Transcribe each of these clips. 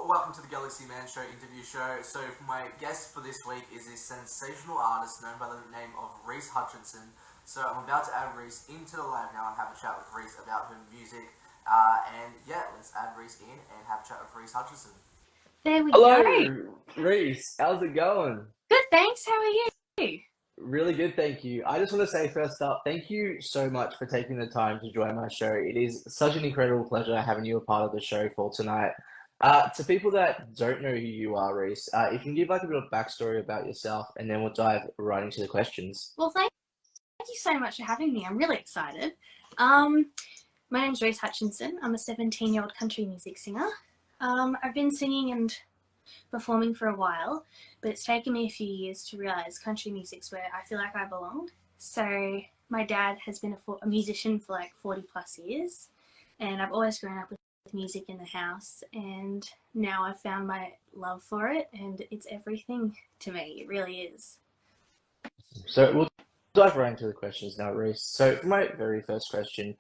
welcome to the Galaxy Man Show interview show. So my guest for this week is this sensational artist known by the name of Reese Hutchinson. So I'm about to add Reese into the live now and have a chat with Reese about her music. And yeah, let's add Reese in and have a chat with Reese Hutchinson. There we Hello, go. Reese. How's it going? Good, thanks. How are you? Really good, thank you. I just want to say first up, thank you so much for taking the time to join my show. It is such an incredible pleasure having you a part of the show for tonight. To people that don't know who you are, Reese, if you can give like a bit of backstory about yourself, and then we'll dive right into the questions. Well, thank you so much for having me. I'm really excited. My name's Reese Hutchinson. I'm a 17-year-old country music singer. I've been singing and performing for a while, but it's taken me a few years to realise country music's where I feel like I belong. So my dad has been a musician for like 40 plus years, and I've always grown up with music in the house, and now I've found my love for it, and it's everything to me. It really is. So we'll dive right into the questions now, Reese. So for my very first question,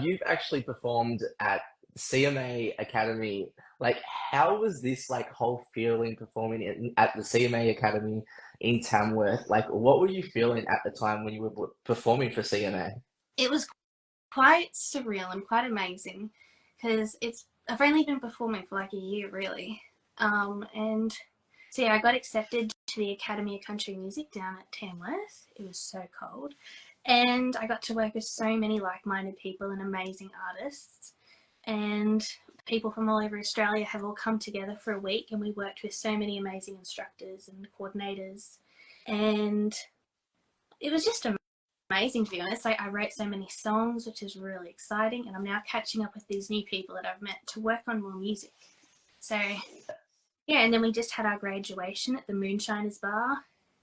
you've actually performed at CMA Academy. Like, how was this like whole feeling performing at the CMA Academy in Tamworth? Like, what were you feeling at the time when you were performing for CMA? It was quite surreal and quite amazing because I've only been performing for like a year really, and so yeah, I got accepted to the Academy of Country Music down at Tamworth. It was so cold, and I got to work with so many like-minded people and amazing artists, and people from all over Australia have all come together for a week, and we worked with so many amazing instructors and coordinators, and it was just amazing, to be honest. Like, I wrote so many songs, which is really exciting, and I'm now catching up with these new people that I've met to work on more music. So yeah, and then we just had our graduation at the Moonshiners Bar,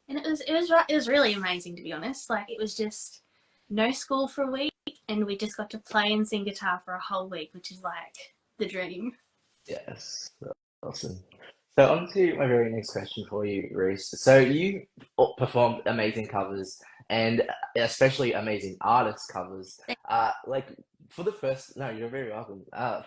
and it was really amazing, to be honest. Like, it was just no school for a week, and we just got to play and sing guitar for a whole week, which is like the dream. Yes, awesome. So on to my very next question for you, Reese. So you performed amazing covers and especially amazing artist covers. Like for the first, no, you're very welcome.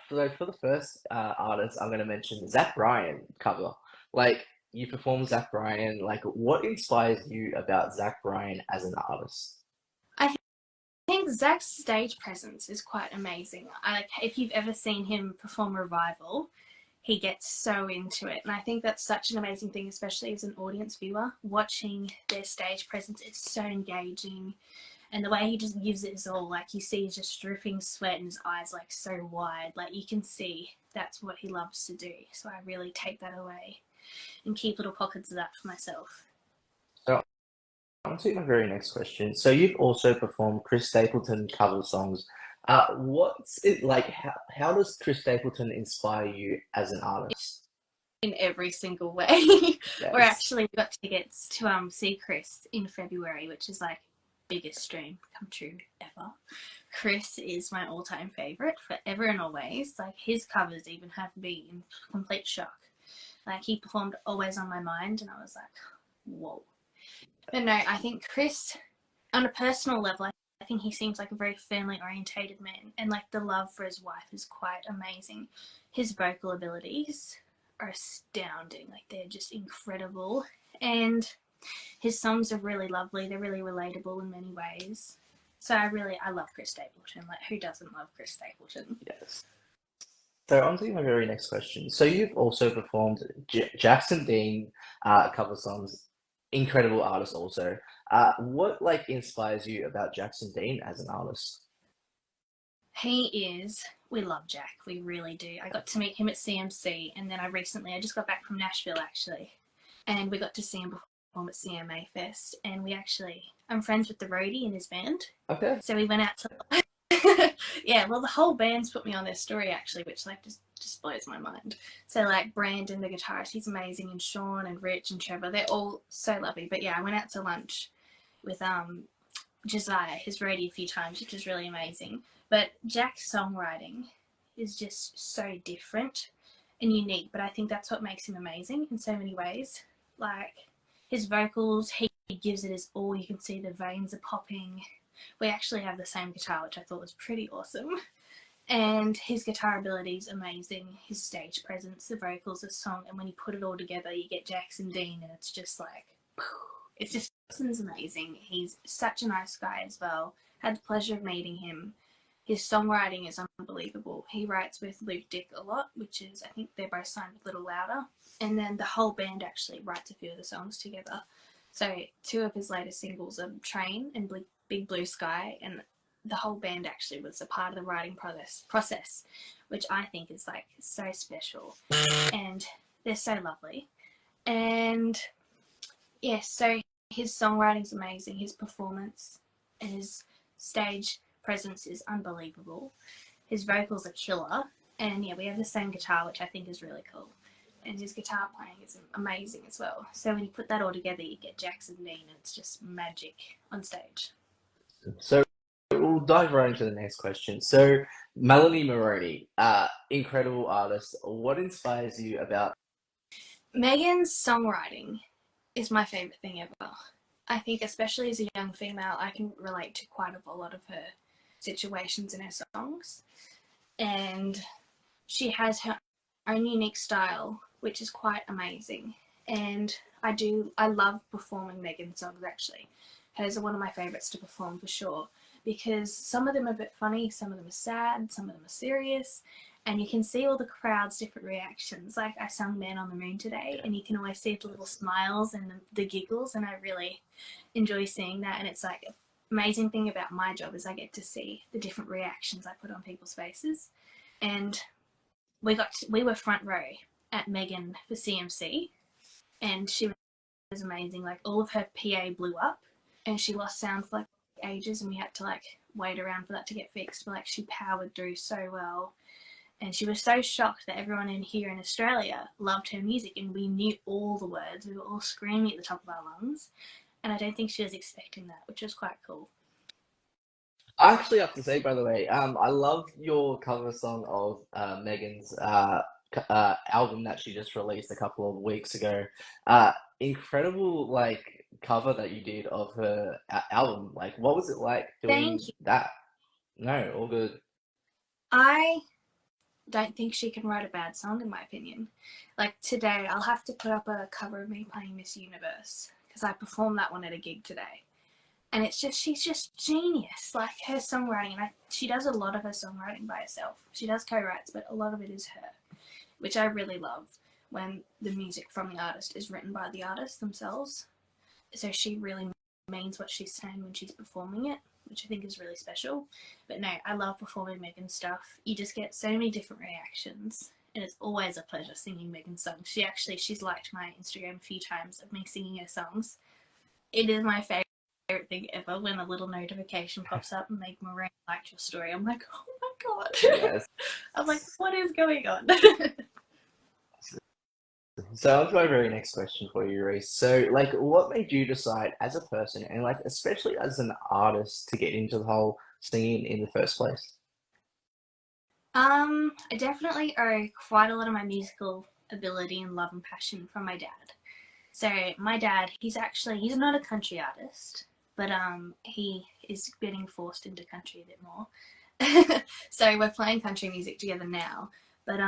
For the first artist, I'm going to mention Zach Bryan cover. Like you performed Zach Bryan. Like what inspires you about Zach Bryan as an artist? I think Zach's stage presence is quite amazing. If you've ever seen him perform Revival, he gets so into it, and I think that's such an amazing thing, especially as an audience viewer, watching their stage presence. It's so engaging, and the way he just gives it his all, like you see he's just dripping sweat and his eyes like so wide, like you can see that's what he loves to do. So I really take that away and keep little pockets of that for myself. So on to my very next question. So you've also performed Chris Stapleton cover songs. What's it like? How does Chris Stapleton inspire you as an artist? In every single way. We're Yes. actually got tickets to see Chris in February, which is like biggest dream come true ever. Chris is my all-time favorite forever and always. Like, his covers even have me in complete shock. Like, he performed Always on My Mind, and I was like, whoa. But no, I think Chris, on a personal level, I think he seems like a very family orientated man, and like the love for his wife is quite amazing. His vocal abilities are astounding. Like, they're just incredible, and his songs are really lovely. They're really relatable in many ways. So I love Chris Stapleton. Like, who doesn't love Chris Stapleton? Yes. So on to my very next question. So you've also performed Jackson Dean cover songs, incredible artist also. What like inspires you about Jackson Dean as an artist? We love Jack. We really do. I got to meet him at CMC, and then I just got back from Nashville actually, and we got to see him perform at CMA Fest, and I'm friends with the roadie in his band. Okay. So we went out to yeah, well, the whole band's put me on their story actually, which like just blows my mind. So like Brandon, the guitarist, he's amazing, and Sean and Rich and Trevor, they're all so lovely. But yeah, I went out to lunch with Josiah, his roadie, a few times, which was really amazing. But Jack's songwriting is just so different and unique, but I think that's what makes him amazing in so many ways. Like, his vocals, he gives it his all. You can see the veins are popping. We actually have the same guitar, which I thought was pretty awesome. And his guitar ability is amazing. His stage presence, the vocals, the song, and when you put it all together, you get Jackson Dean, and it's just like, it's just, Jackson's amazing. He's such a nice guy as well. Had the pleasure of meeting him. His songwriting is unbelievable. He writes with Luke Dick a lot, which is, I think they're both signed with Little Louder. And then the whole band actually writes a few of the songs together. So 2 of his latest singles are Train and Big Blue Sky, and the whole band actually was a part of the writing process, which I think is like so special. And they're so lovely. And yeah, so his songwriting's amazing. His performance and his stage presence is unbelievable. His vocals are killer, and yeah, we have the same guitar, which I think is really cool. And his guitar playing is amazing as well. So when you put that all together, you get Jackson Dean, and it's just magic on stage. So we'll dive right into the next question. So Melanie Moroney, incredible artist. What inspires you about? Megan's songwriting is my favourite thing ever. I think especially as a young female, I can relate to quite a lot of her situations in her songs. And she has her own unique style, which is quite amazing. And I love performing Megan's songs actually. Hers are one of my favourites to perform for sure, because some of them are a bit funny, some of them are sad, some of them are serious, and you can see all the crowd's different reactions. Like I sung Man on the Moon today, and you can always see the little smiles and the giggles, and I really enjoy seeing that. And it's like an amazing thing about my job is I get to see the different reactions I put on people's faces. And we were front row at Megan for CMC, and she was amazing. Like all of her PA blew up, and she lost sound for like ages, and we had to like wait around for that to get fixed. But like she powered through so well, and she was so shocked that everyone in here in Australia loved her music, and we knew all the words. We were all screaming at the top of our lungs, and I don't think she was expecting that, which was quite cool. I actually have to say, by the way, I love your cover song of Megan's album that she just released a couple of weeks ago. Incredible, like, cover that you did of her album. Like, what was it like doing that? No, all good. I don't think she can write a bad song, in my opinion. Like today, I'll have to put up a cover of me playing Miss Universe, because I performed that one at a gig today. And it's just, she's just genius. Like her songwriting, and she does a lot of her songwriting by herself. She does co-writes, but a lot of it is her, which I really love when the music from the artist is written by the artist themselves. So she really means what she's saying when she's performing it, which I think is really special. But no, I love performing Megan's stuff. You just get so many different reactions, and it's always a pleasure singing Megan's songs. She's liked my Instagram a few times of me singing her songs. It is my favorite thing ever when a little notification pops up and Meg Moran liked your story. I'm like, oh my god. Yes. I'm like, what is going on? So on to my very next question for you, Reese. So, like, what made you decide as a person, and like especially as an artist, to get into the whole singing in the first place? I definitely owe quite a lot of my musical ability and love and passion from my dad. So my dad, he's not a country artist, but he is getting forced into country a bit more. So we're playing country music together now. But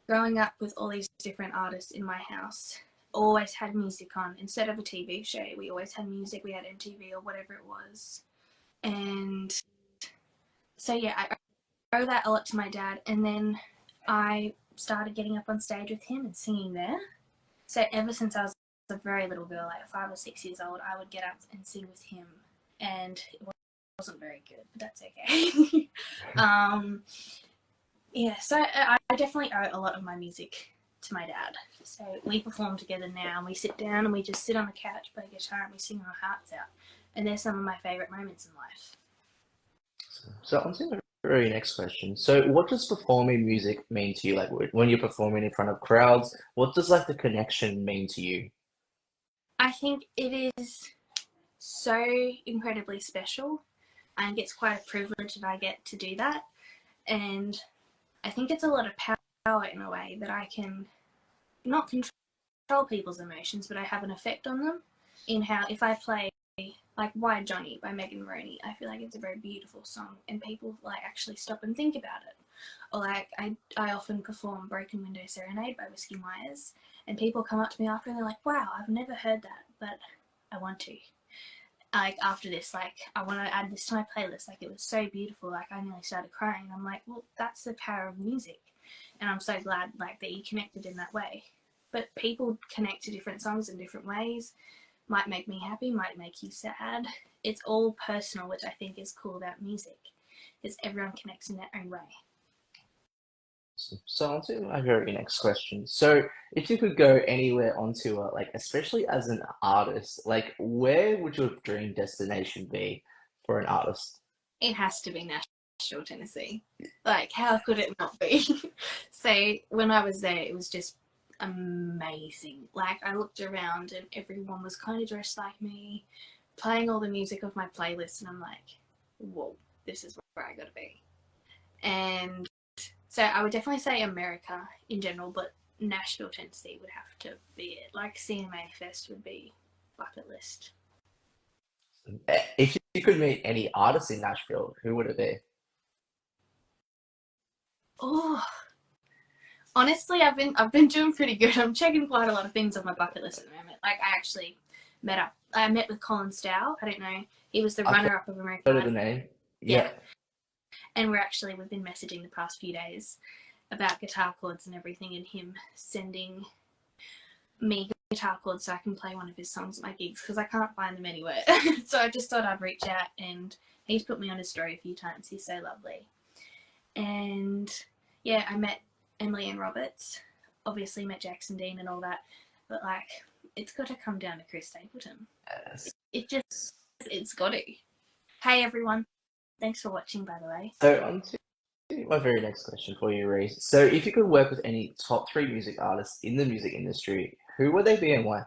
growing up with all these different artists in my house, always had music on. Instead of a TV show, we always had music. We had MTV or whatever it was. And so yeah, I owe that a lot to my dad. And then I started getting up on stage with him and singing there. So ever since I was a very little girl, like 5 or 6 years old, I would get up and sing with him, and it wasn't very good, but that's okay. Yeah, so I definitely owe a lot of my music to my dad. So we perform together now, and we sit down and we just sit on the couch, play guitar, and we sing our hearts out. And they're some of my favourite moments in life. So on to the very next question. So what does performing music mean to you? Like when you're performing in front of crowds, what does like the connection mean to you? I think it is so incredibly special. I think it's quite a privilege that I get to do that. And I think it's a lot of power in a way that I can not control people's emotions, but I have an effect on them in how if I play like Why Johnny by Megan Maroney. I feel like it's a very beautiful song and people like actually stop and think about it. Or like I often perform Broken Window Serenade by Whiskey Myers and people come up to me after and they're like, wow, I've never heard that, but I want to. Like after this, like I want to add this to my playlist. Like it was so beautiful, like I nearly started crying. I'm like, well, that's the power of music. And I'm so glad like that you connected in that way. But people connect to different songs in different ways. Might make me happy, might make you sad. It's all personal, which I think is cool about music, is everyone connects in their own way. So on to my very next question. So if you could go anywhere on tour, like especially as an artist, like where would your dream destination be for an artist? It has to be Nashville, Tennessee. Like, how could it not be? So when I was there, it was just amazing. Like, I looked around and everyone was kind of dressed like me, playing all the music of my playlist, and I'm like, whoa, this is where I gotta be. And so I would definitely say America in general, but Nashville, Tennessee would have to be it. Like, CMA Fest would be bucket list. If you could meet any artist in Nashville, who would it be? Oh, honestly, I've been doing pretty good. I'm checking quite a lot of things on my bucket list at the moment. Like I actually I met with Colin Stow. I don't know. He was the runner-up of American Heard of Idol. the name? Yeah. And we've been messaging the past few days about guitar chords and everything, and him sending me guitar chords so I can play one of his songs at my gigs because I can't find them anywhere. So I just thought I'd reach out, and he's put me on his story a few times. He's so lovely. And yeah, I met Emily Ann Roberts, obviously met Jackson Dean and all that, but like it's got to come down to Chris Stapleton. Yes. It's got to. Hey everyone, thanks for watching, by the way. So on to my very next question for you, Reese. So if you could work with any top 3 music artists in the music industry, who would they be and why?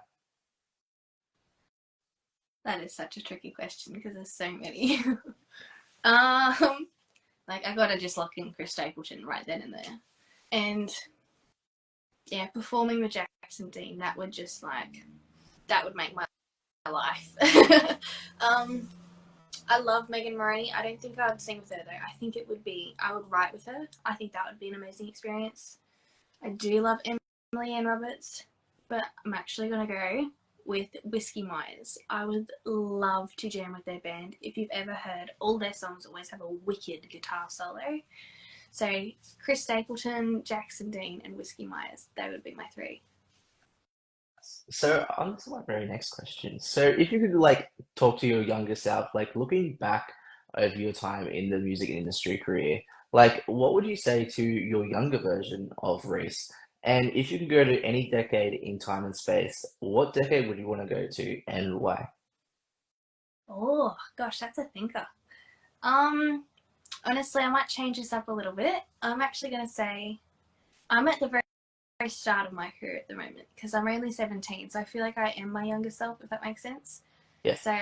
That is such a tricky question because there's so many. Like I gotta just lock in Chris Stapleton right then and there. And yeah, performing with Jackson Dean, that would make my life. I love Megan Maroney. I don't think I'd sing with her though. I would write with her. I think that would be an amazing experience. I do love Emily Ann Roberts, but I'm actually gonna go with Whiskey Myers. I would love to jam with their band. If you've ever heard, all their songs always have a wicked guitar solo. So Chris Stapleton, Jackson Dean, and Whiskey Myers, they would be my 3. So on to my very next question. So if you could like talk to your younger self, like looking back over your time in the music industry career, like what would you say to your younger version of Reese? And if you could go to any decade in time and space, what decade would you want to go to and why? Oh gosh, that's a thinker. Honestly, I might change this up a little bit. I'm actually going to say I'm at the very start of my career at the moment because I'm only 17, so I feel like I am my younger self, if that makes sense. Yeah. So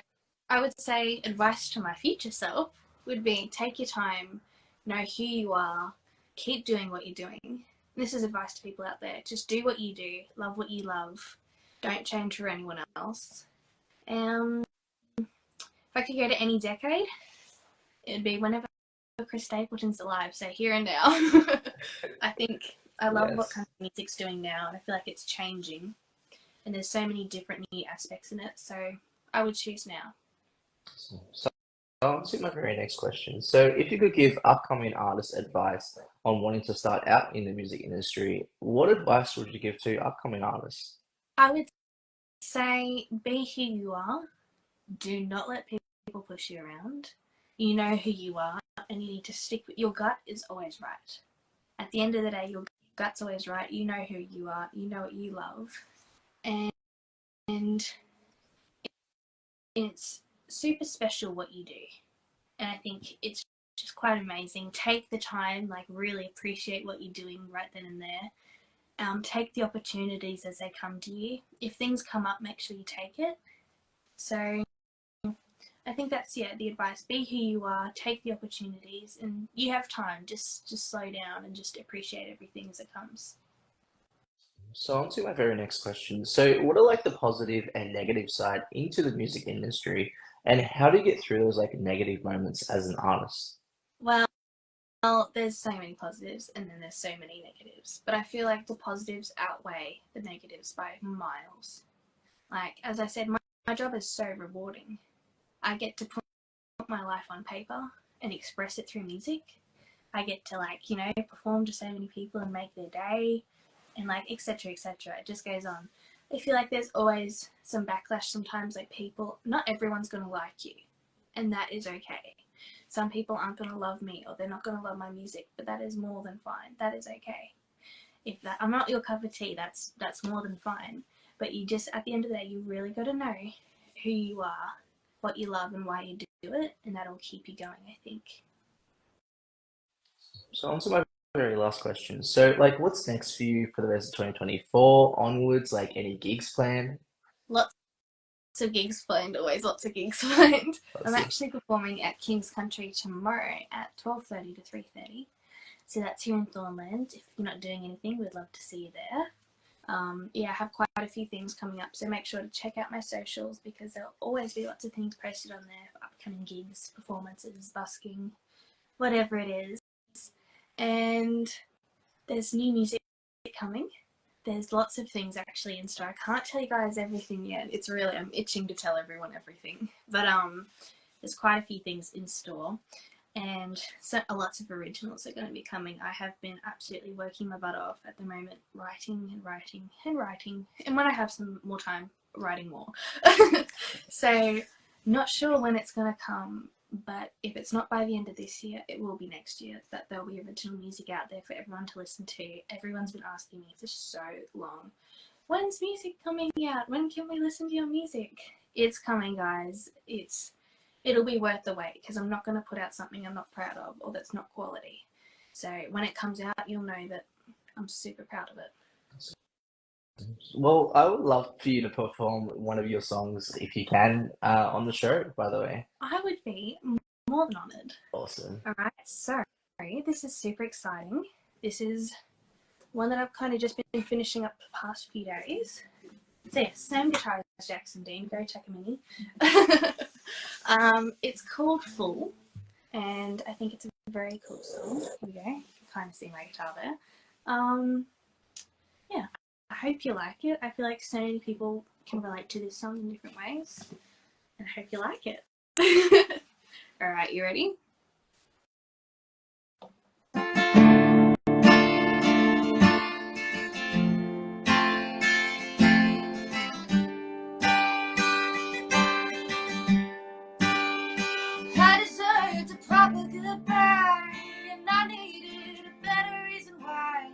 I would say advice to my future self would be take your time, know who you are, keep doing what you're doing. This is advice to people out there. Just do what you do, love what you love, don't change for anyone else. If I could go to any decade, it would be whenever Chris Stapleton's alive, so here and now. I think I love what kind of music's doing now, and I feel like it's changing, and there's so many different new aspects in it, so I would choose now. So on to my very next question. So if you could give upcoming artists advice on wanting to start out in the music industry, what advice would you give to upcoming artists? I would say be who you are. Do not let people push you around. You know who you are, and you need to stick with your gut is always right. At the end of the day, your gut's always right. You know who you are. You know what you love. And it's super special what you do. And I think it's just quite amazing. Take the time, like really appreciate what you're doing right then and there. Take the opportunities as they come to you. If things come up, make sure you take it. So I think that's the advice. Be who you are, take the opportunities, and you have time. Just slow down and just appreciate everything as it comes. So on to my very next question. So what are like the positive and negative side into the music industry? And how do you get through those like negative moments as an artist? Well, there's so many positives and then there's so many negatives. But I feel like the positives outweigh the negatives by miles. Like, as I said, my job is so rewarding. I get to put my life on paper and express it through music. I get to, like, you know, perform to so many people and make their day and, like, etc., etc. It just goes on. I feel like there's always some backlash sometimes, like people, not everyone's going to like you, and that is okay. Some people aren't going to love me or they're not going to love my music, but that is more than fine. That is okay. If that I'm not your cup of tea, that's more than fine. But you just, at the end of the day, you really got to know who you are, what you love and why you do it, and that'll keep you going, I think. So on to my very last question. So like what's next for you for the rest of 2024 onwards? Like any gigs planned? Lots of gigs planned, always lots of gigs planned. I'm Awesome. actually performing at King's Country tomorrow at 12:30 to 3:30. So that's here in Thornland. If you're not doing anything, we'd love to see you there. Yeah, I have quite a few things coming up, so make sure to check out my socials because there'll always be lots of things posted on there for upcoming gigs, performances, busking, whatever it is. And there's new music coming. There's lots of things actually in store. I can't tell you guys everything yet. It's really, I'm itching to tell everyone everything. But there's quite a few things in store. And so lots of originals are going to be coming. I have been absolutely working my butt off at the moment, writing and writing and writing, and when I have some more time, writing more. So not sure when it's going to come, but if it's not by the end of this year, it will be next year, that there'll be original music out there for everyone to listen to. Everyone's been asking me for so long, when's music coming out? When can we listen to your music? It's coming, guys. It'll be worth the wait because I'm not going to put out something I'm not proud of or that's not quality. So when it comes out, you'll know that I'm super proud of it. Well, I would love for you to perform one of your songs if you can on the show, by the way. I would be more than honoured. Awesome. All right, so this is super exciting. This is one that I've kind of just been finishing up the past few days. So yeah, same guitar as Jackson Dean, go check a mini. It's called Full, and I think it's a very cool song. Here we go. You can kind of see my guitar there. Yeah, I hope you like it. I feel like so many people can relate to this song in different ways, and I hope you like it. Alright, you ready? I deserved a proper goodbye, and I needed a better reason why.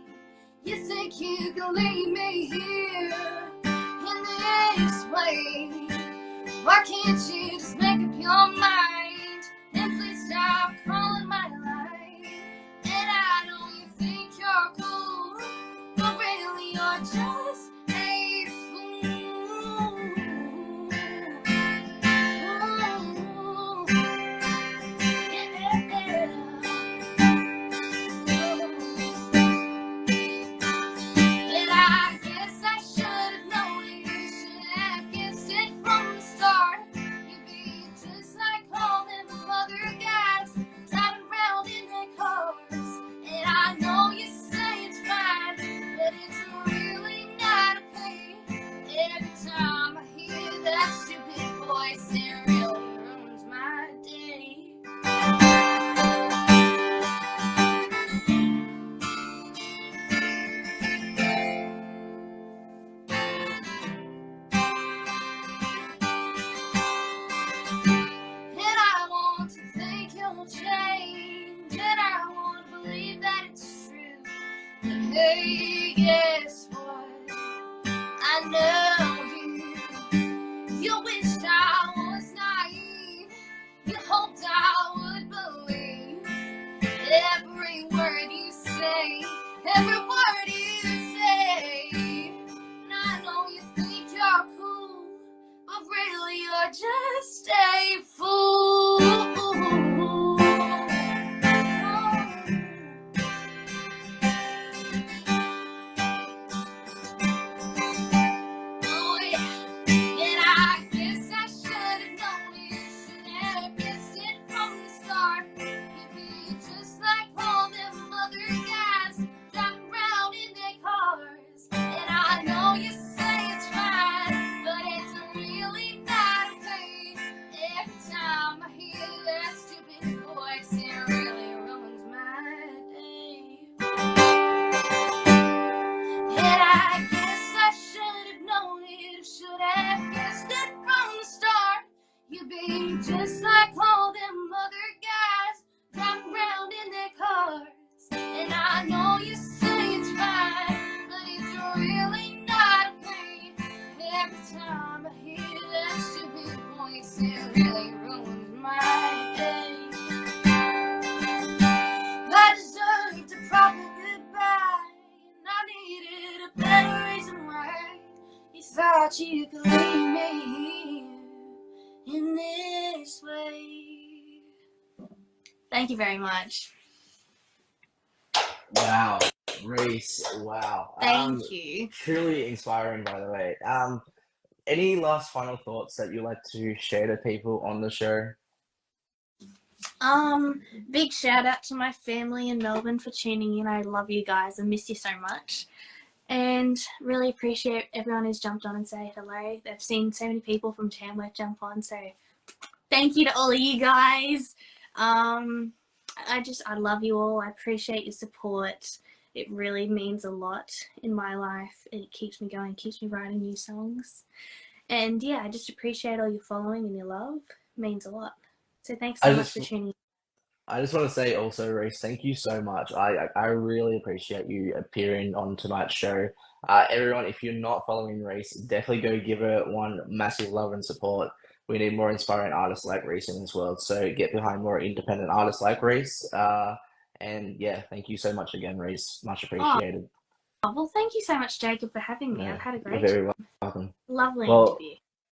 You think you can leave me here in this way? Why can't you just make up your mind and please stop calling my line? And I know you think you're cool, but really you're just a fool. And I guess I should have known it. You should have guessed it from the start. You'd be just like all them other guys driving around in their cars. And I know you say it's fine, but it's really thought you could leave me here in this way. Thank you very much. Wow, Reese, wow. Thank you. Truly inspiring, by the way. Any last final thoughts that you'd like to share to people on the show? Big shout out to my family in Melbourne for tuning in. I love you guys. I miss you so much. And really appreciate everyone who's jumped on and say hello. They've seen so many people from Tamworth jump on, so thank you to all of you guys. I love you all. I appreciate your support. It really means a lot in my life. It keeps me going, keeps me writing new songs. And yeah, I just appreciate all your following and your love. It means a lot. So thanks so much for tuning in. I just want to say also, Reese, thank you so much. I really appreciate you appearing on tonight's show. Everyone, if you're not following Reese, definitely go give her one massive love and support. We need more inspiring artists like Reese in this world. So get behind more independent artists like Reese. And yeah, thank you so much again, Reese. Much appreciated. Oh, well, thank you so much, Jacob, for having me. Yeah, I've had a you're great very welcome. lovely Well, interview.